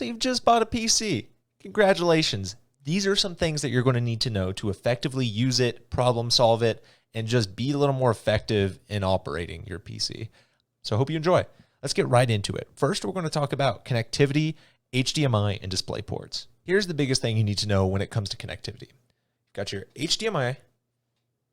So you've just bought a PC. Congratulations. These are some things that you're going to need to know to effectively use it, problem solve it, and just be a little more effective in operating your PC. So I hope you enjoy. Let's get right into it. First, we're going to talk about connectivity, HDMI, and DisplayPorts. Here's the biggest thing you need to know when it comes to connectivity. You've got your HDMI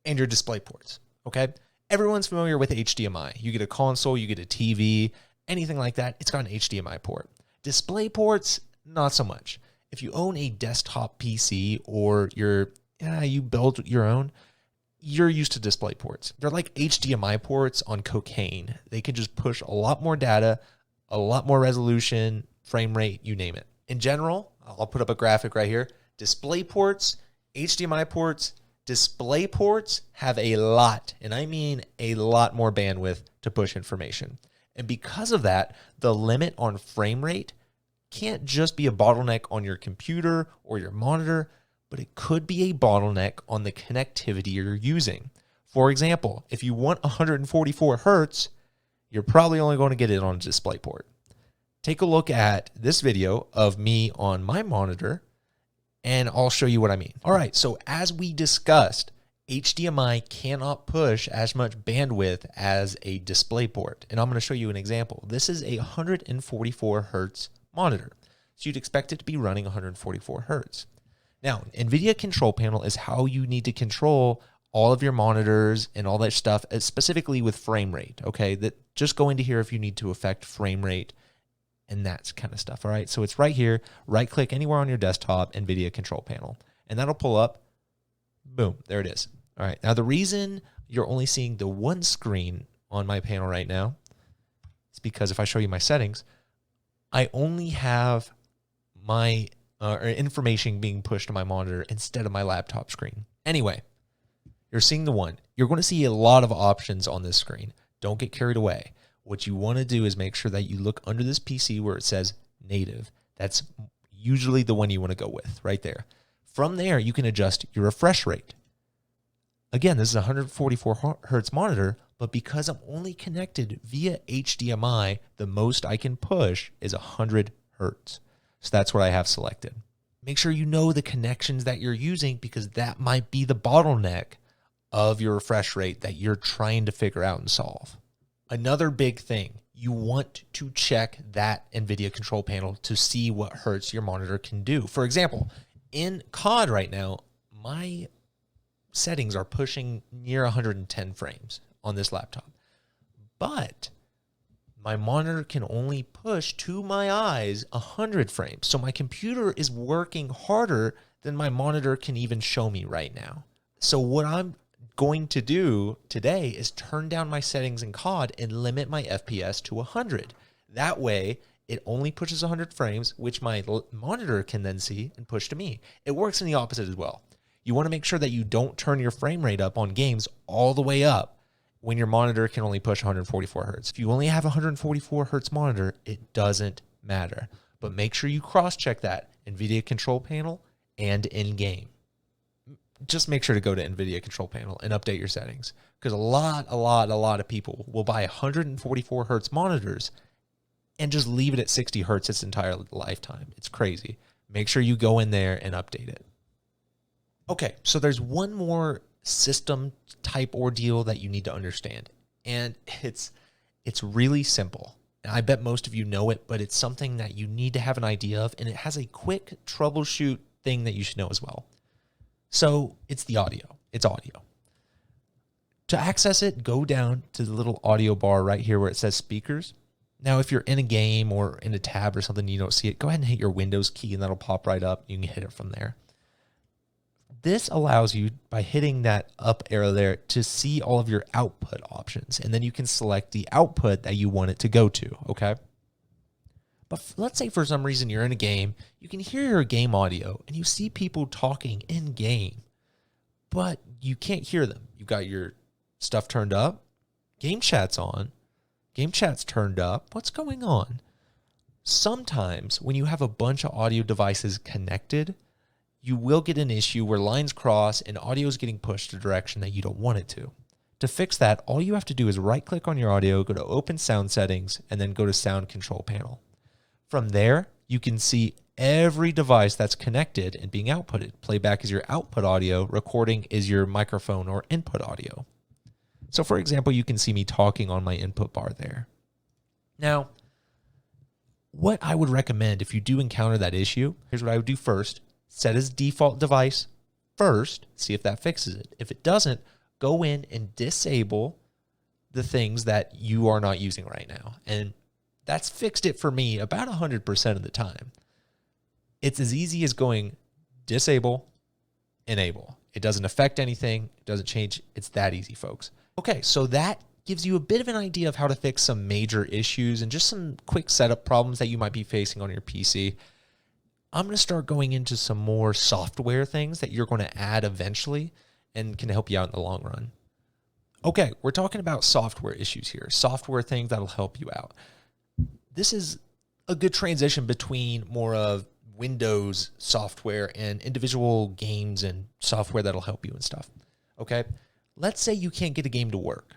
and your DisplayPorts, okay? Everyone's familiar with HDMI. You get a console, you get a TV, anything like that, it's got an HDMI port. DisplayPorts, not so much. If you own a desktop PC or you build your own, you're used to DisplayPorts. They're like HDMI ports on cocaine. They can just push a lot more data, a lot more resolution, frame rate, you name it. In general, I'll put up a graphic right here. DisplayPorts, HDMI ports, DisplayPorts have a lot, and I mean a lot more bandwidth to push information. And because of that, the limit on frame rate can't just be a bottleneck on your computer or your monitor, but it could be a bottleneck on the connectivity you're using. For example, if you want 144 Hertz, you're probably only going to get it on a DisplayPort. Take a look at this video of me on my monitor, and I'll show you what I mean. All right, so as we discussed, HDMI cannot push as much bandwidth as a DisplayPort. And I'm going to show you an example. This is a 144 Hertz monitor. So you'd expect it to be running 144 Hertz. Now, NVIDIA Control Panel is how you need to control all of your monitors and all that stuff, specifically with frame rate, okay? That just go into here if you need to affect frame rate and that kind of stuff, all right? So it's right here, right-click anywhere on your desktop, NVIDIA Control Panel, and that'll pull up, boom, there it is. All right, now the reason you're only seeing the one screen on my panel right now is because if I show you my settings, I only have my information being pushed to my monitor instead of my laptop screen. Anyway, you're seeing the one. You're going to see a lot of options on this screen. Don't get carried away. What you want to do is make sure that you look under this PC where it says native. That's usually the one you want to go with right there. From there, you can adjust your refresh rate. Again, this is a 144 Hertz monitor, but because I'm only connected via HDMI, the most I can push is 100 Hertz. So that's what I have selected. Make sure you know the connections that you're using because that might be the bottleneck of your refresh rate that you're trying to figure out and solve. Another big thing, you want to check that NVIDIA Control Panel to see what hertz your monitor can do. For example, in COD right now, my settings are pushing near 110 frames on this laptop. But my monitor can only push to my eyes 100 frames. So my computer is working harder than my monitor can even show me right now. So what I'm going to do today is turn down my settings in COD and limit my FPS to 100. That way, it only pushes 100 frames, which my monitor can then see and push to me. It works in the opposite as well. You want to make sure that you don't turn your frame rate up on games all the way up when your monitor can only push 144 Hertz. If you only have a 144 Hertz monitor, it doesn't matter. But make sure you cross-check that NVIDIA Control Panel and in-game. Just make sure to go to NVIDIA Control Panel and update your settings because a lot of people will buy 144 Hertz monitors and just leave it at 60 Hertz its entire lifetime. It's crazy. Make sure you go in there and update it. Okay, so there's one more system type ordeal that you need to understand, and it's really simple. And I bet most of you know it, but it's something that you need to have an idea of, and it has a quick troubleshoot thing that you should know as well. So it's the audio. It's audio. To access it, go down to the little audio bar right here where it says speakers. Now, if you're in a game or in a tab or something, you don't see it, go ahead and hit your Windows key and that'll pop right up. You can hit it from there. This allows you, by hitting that up arrow there, to see all of your output options. And then you can select the output that you want it to go to, okay? But let's say for some reason you're in a game, you can hear your game audio and you see people talking in game, but you can't hear them. You've got your stuff turned up, game chat's on, game chat's turned up. What's going on? Sometimes when you have a bunch of audio devices connected, you will get an issue where lines cross and audio is getting pushed a direction that you don't want it to. To fix that, all you have to do is right-click on your audio, go to Open Sound Settings, and then go to Sound Control Panel. From there, you can see every device that's connected and being outputted. Playback is your output audio, recording is your microphone or input audio. So for example, you can see me talking on my input bar there. Now, what I would recommend if you do encounter that issue, here's what I would do first. Set as default device first, see if that fixes it. If it doesn't, go in and disable the things that you are not using right now. And that's fixed it for me about 100% of the time. It's as easy as going disable, enable. It doesn't affect anything. It doesn't change. It's that easy, folks. Okay, so that gives you a bit of an idea of how to fix some major issues and just some quick setup problems that you might be facing on your PC. I'm going to start going into some more software things that you're going to add eventually and can help you out in the long run. Okay, we're talking about software issues here, software things that'll help you out. This is a good transition between more of Windows software and individual games and software that'll help you and stuff. Okay, let's say you can't get a game to work.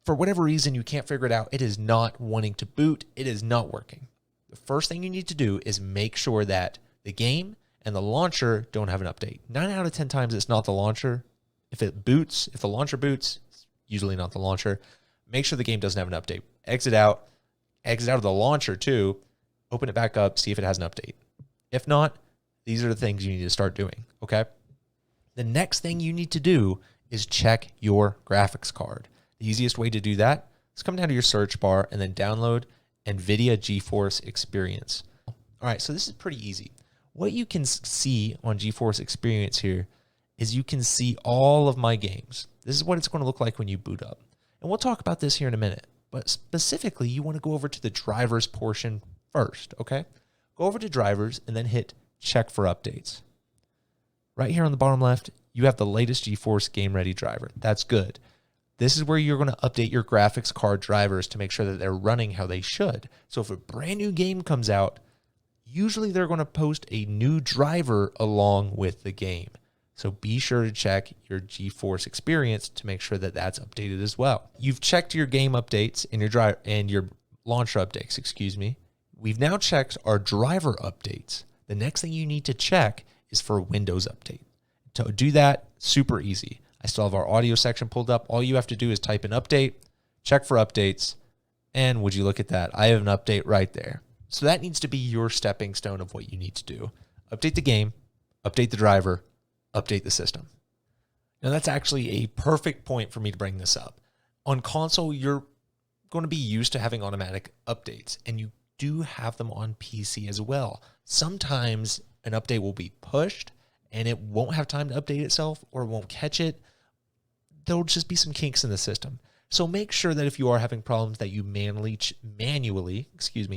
For whatever reason, you can't figure it out. It is not wanting to boot. It is not working. The first thing you need to do is make sure that the game and the launcher don't have an update. 9 out of 10 times it's not the launcher. If it boots, if the launcher boots, it's usually not the launcher. Make sure the game doesn't have an update. Exit out of the launcher too, open it back up, see if it has an update. If not, these are the things you need to start doing, okay? The next thing you need to do is check your graphics card. The easiest way to do that is come down to your search bar and then download NVIDIA GeForce Experience. All right, so this is pretty easy. What you can see on GeForce Experience here is you can see all of my games. This is what it's going to look like when you boot up. And we'll talk about this here in a minute. But specifically, you want to go over to the drivers portion first, okay? Go over to drivers and then hit check for updates. Right here on the bottom left, you have the latest GeForce Game Ready driver. That's good. This is where you're going to update your graphics card drivers to make sure that they're running how they should. So if a brand new game comes out, usually they're going to post a new driver along with the game. So be sure to check your GeForce Experience to make sure that that's updated as well. You've checked your game updates and your launcher updates, excuse me. We've now checked our driver updates. The next thing you need to check is for Windows update. To do that, super easy. I still have our audio section pulled up. All you have to do is type in update, check for updates, and would you look at that? I have an update right there. So that needs to be your stepping stone of what you need to do. Update the game, update the driver, update the system. Now that's actually a perfect point for me to bring this up. On console, you're going to be used to having automatic updates, and you do have them on PC as well. Sometimes an update will be pushed and it won't have time to update itself or it won't catch it. There'll just be some kinks in the system. So make sure that if you are having problems that you manually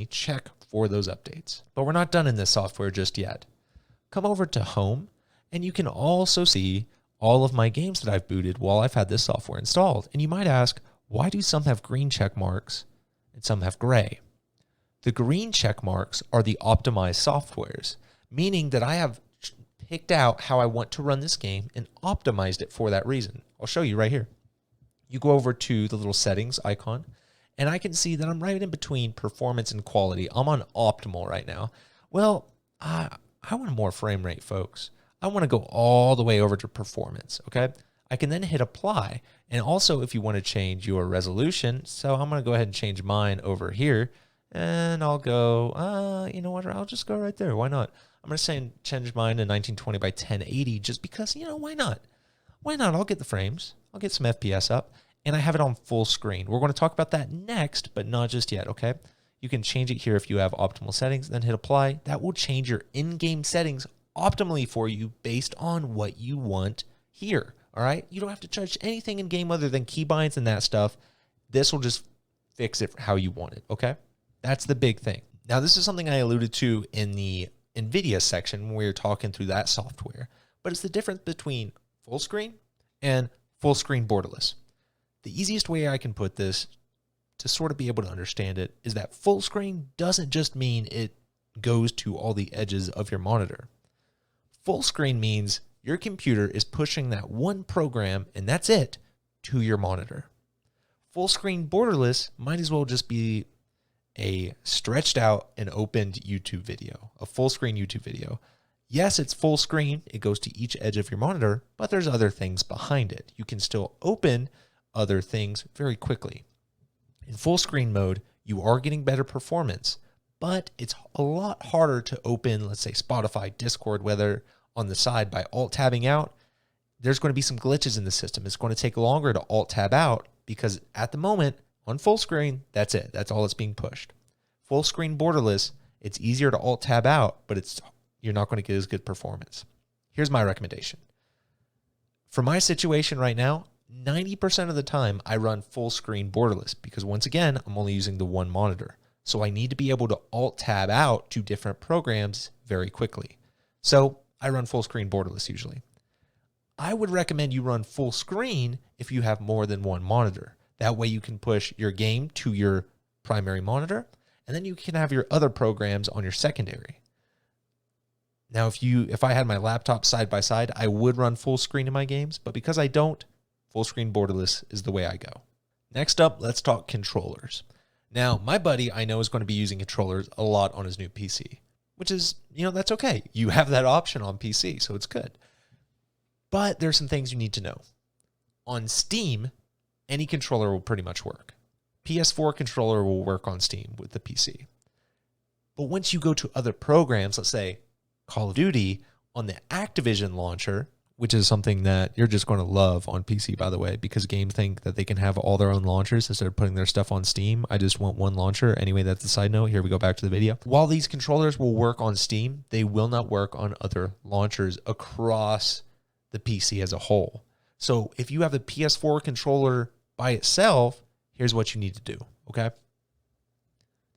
check for those updates. But we're not done in this software just yet. Come over to Home, and you can also see all of my games that I've booted while I've had this software installed. And you might ask, why do some have green check marks and some have gray? The green check marks are the optimized softwares, meaning that I have picked out how I want to run this game and optimized it for that reason. I'll show you right here. You go over to the little settings icon, and I can see that I'm right in between performance and quality. I'm on optimal right now. Well, I want more frame rate, folks. I want to go all the way over to performance, okay? I can then hit apply. And also, if you want to change your resolution, so I'm going to go ahead and change mine over here. And I'll go, you know what, I'll just go right there. Why not? I'm going to change mine to 1920 by 1080 just because, why not? Why not? I'll get the frames. I'll get some FPS up. And I have it on full screen. We're going to talk about that next, but not just yet, okay? You can change it here if you have optimal settings, then hit apply. That will change your in-game settings optimally for you based on what you want here, all right? You don't have to touch anything in game other than keybinds and that stuff. This will just fix it how you want it, okay? That's the big thing. Now, this is something I alluded to in the NVIDIA section when we were talking through that software, but it's the difference between full screen and full screen borderless. The easiest way I can put this to sort of be able to understand it is that full screen doesn't just mean it goes to all the edges of your monitor. Full screen means your computer is pushing that one program, and that's it, to your monitor. Full screen borderless might as well just be a stretched out and opened YouTube video, a full screen YouTube video. Yes, it's full screen. It goes to each edge of your monitor, but there's other things behind it. You can still open other things very quickly. In full screen mode, you are getting better performance, but it's a lot harder to open, let's say Spotify, Discord, whether on the side by alt-tabbing out. There's going to be some glitches in the system. It's going to take longer to alt-tab out because at the moment, on full screen, that's it. That's all that's being pushed. Full screen borderless, it's easier to alt-tab out, but you're not going to get as good performance. Here's my recommendation. For my situation right now, 90% of the time I run full screen borderless because once again, I'm only using the one monitor. So I need to be able to alt-tab out to different programs very quickly. So I run full screen borderless usually. I would recommend you run full screen if you have more than one monitor. That way you can push your game to your primary monitor, and then you can have your other programs on your secondary. Now, if I had my laptop side by side, I would run full screen in my games, but because I don't, full screen borderless is the way I go. Next up, let's talk controllers. Now, my buddy I know is going to be using controllers a lot on his new PC, which is, that's okay. You have that option on PC, so it's good. But there's some things you need to know. On Steam, any controller will pretty much work. PS4 controller will work on Steam with the PC. But once you go to other programs, let's say Call of Duty, on the Activision launcher, which is something that you're just going to love on PC, by the way, because games think that they can have all their own launchers instead of putting their stuff on Steam. I just want one launcher. Anyway, that's a side note. Here we go back to the video. While these controllers will work on Steam, they will not work on other launchers across the PC as a whole. So if you have the PS4 controller by itself, here's what you need to do, okay?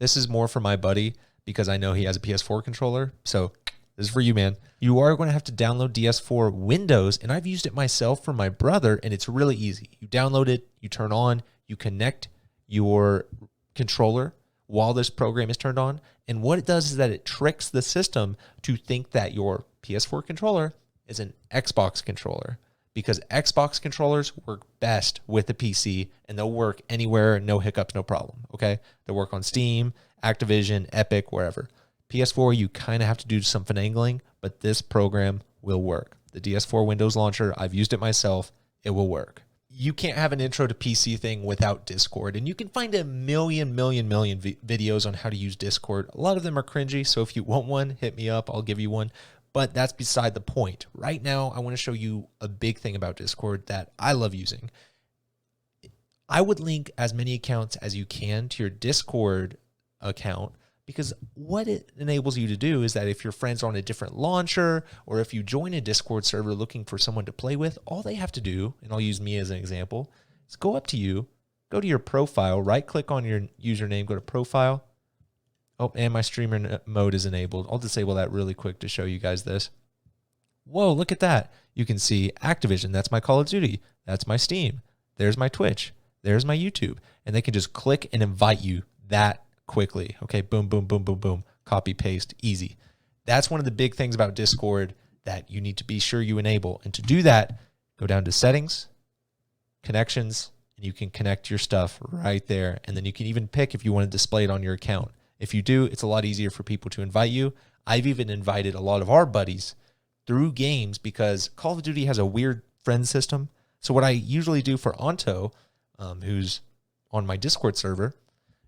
This is more for my buddy because I know he has a PS4 controller. So this is for you, man. You are going to have to download DS4 Windows, and I've used it myself for my brother, and it's really easy. You download it, you turn on, you connect your controller while this program is turned on, and what it does is that it tricks the system to think that your PS4 controller is an Xbox controller, because Xbox controllers work best with the PC, and they'll work anywhere, no hiccups, no problem, okay? They'll work on Steam, Activision, Epic, wherever. PS4, you kind of have to do some finagling, but this program will work. The DS4 Windows launcher, I've used it myself. It will work. You can't have an intro to PC thing without Discord, and you can find a million videos on how to use Discord. A lot of them are cringy, so if you want one, hit me up. I'll give you one, but that's beside the point. Right now, I want to show you a big thing about Discord that I love using. I would link as many accounts as you can to your Discord account, because what it enables you to do is that if your friends are on a different launcher, or if you join a Discord server looking for someone to play with, all they have to do, and I'll use me as an example, is go up to you, go to your profile, right-click on your username, go to profile. Oh, and my streamer mode is enabled. I'll disable that really quick to show you guys this. Whoa, look at that. You can see Activision. That's my Call of Duty. That's my Steam. There's my Twitch. There's my YouTube. And they can just click and invite you that quickly. Okay, boom, boom, boom, boom, boom. Copy, paste, easy. That's one of the big things about Discord that you need to be sure you enable. And to do that, go down to settings, connections, and you can connect your stuff right there. And then you can even pick if you want to display it on your account. If you do, it's a lot easier for people to invite you. I've even invited a lot of our buddies through games because Call of Duty has a weird friend system. So what I usually do for Anto, who's on my Discord server,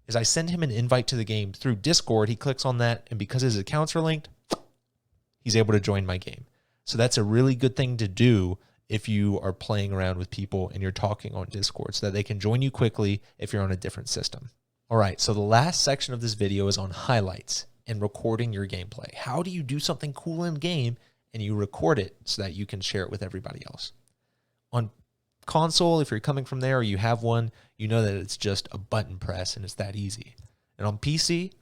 is I send him an invite to the game through Discord. He clicks on that, and because his accounts are linked, he's able to join my game. So that's a really good thing to do if you are playing around with people and you're talking on Discord, so that they can join you quickly if you're on a different system. All right, so the last section of this video is on highlights and recording your gameplay. How do you do something cool in game and you record it so that you can share it with everybody else? On console, if you're coming from there or you have one, you know that it's just a button press and it's that easy. And on PC,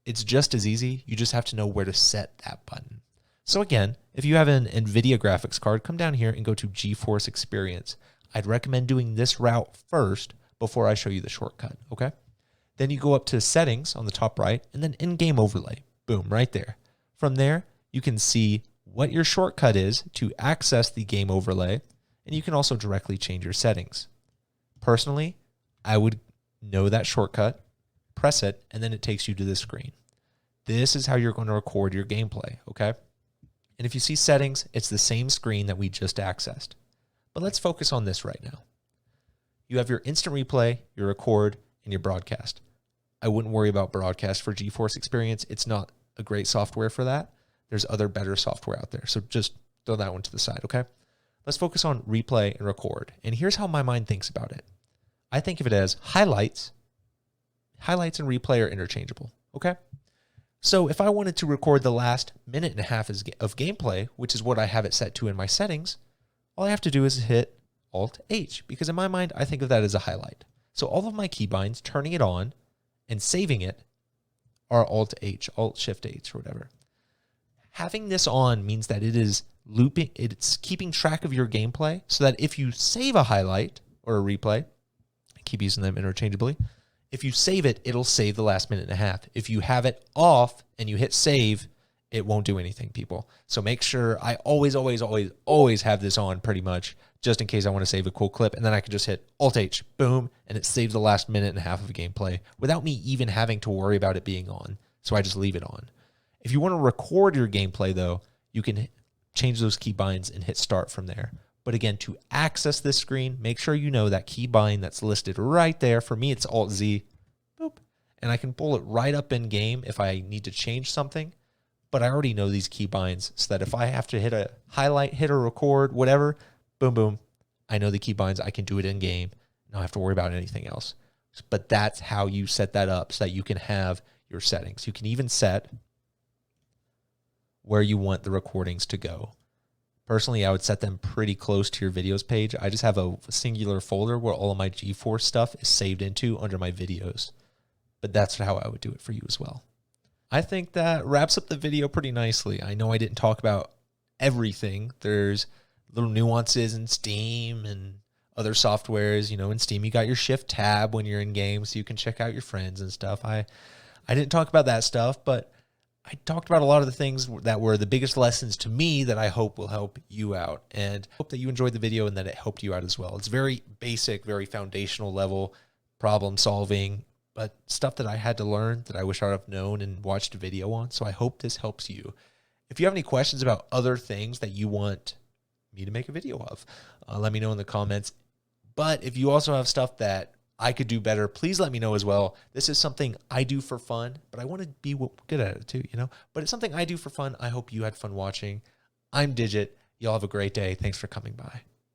it's just as easy. You just have to know where to set that button. So again, if you have an NVIDIA graphics card, come down here and go to GeForce Experience. I'd recommend doing this route first before I show you the shortcut, okay? Then you go up to settings on the top right and then in-game overlay. Boom, right there. From there, you can see what your shortcut is to access the game overlay, and you can also directly change your settings. Personally, I would know that shortcut, press it, and then it takes you to this screen. This is how you're going to record your gameplay, okay? And if you see settings, it's the same screen that we just accessed. But let's focus on this right now. You have your instant replay, your record, and your broadcast. I wouldn't worry about broadcast for GeForce Experience. It's not a great software for that. There's other better software out there. So just throw that one to the side, okay? Let's focus on replay and record. And here's how my mind thinks about it. I think of it as highlights. Highlights and replay are interchangeable, okay? So if I wanted to record the last minute and a half of gameplay, which is what I have it set to in my settings, all I have to do is hit Alt-H, because in my mind, I think of that as a highlight. So all of my keybinds, turning it on and saving it, are Alt-H, Alt-Shift-H, or whatever. Having this on means that it is looping, it's keeping track of your gameplay, so that if you save a highlight or a replay, I keep using them interchangeably, if you save it, it'll save the last minute and a half. If you have it off and you hit save, it won't do anything, people. So make sure, I always have this on pretty much, just in case I want to save a cool clip, and then I can just hit Alt-H, boom, and it saves the last minute and a half of gameplay without me even having to worry about it being on. So I just leave it on. If you want to record your gameplay, though, you can change those keybinds and hit start from there. But again, to access this screen, make sure you know that keybind that's listed right there. For me, it's Alt-Z, boop, and I can pull it right up in game if I need to change something. But I already know these keybinds, so that if I have to hit a highlight, hit a record, whatever, boom, boom, I know the keybinds. I can do it in game. I don't have to worry about anything else. But that's how you set that up, so that you can have your settings. You can even set where you want the recordings to go. Personally, I would set them pretty close to your videos page. I just have a singular folder where all of my GeForce stuff is saved into under my videos. But that's how I would do it for you as well. I think that wraps up the video pretty nicely. I know I didn't talk about everything. There's little nuances in Steam and other softwares. You know, in Steam, you got your shift tab when you're in game, so you can check out your friends and stuff. I didn't talk about that stuff, but I talked about a lot of the things that were the biggest lessons to me that I hope will help you out, and hope that you enjoyed the video and that it helped you out as well. It's very basic, very foundational level problem solving, but stuff that I had to learn that I wish I would have known and watched a video on. So I hope this helps you. If you have any questions about other things that you want me to make a video of, let me know in the comments. But if you also have stuff that I could do better, please let me know as well. This is something I do for fun, but I want to be good at it too, you know? But it's something I do for fun. I hope you had fun watching. I'm Digit. Y'all have a great day. Thanks for coming by.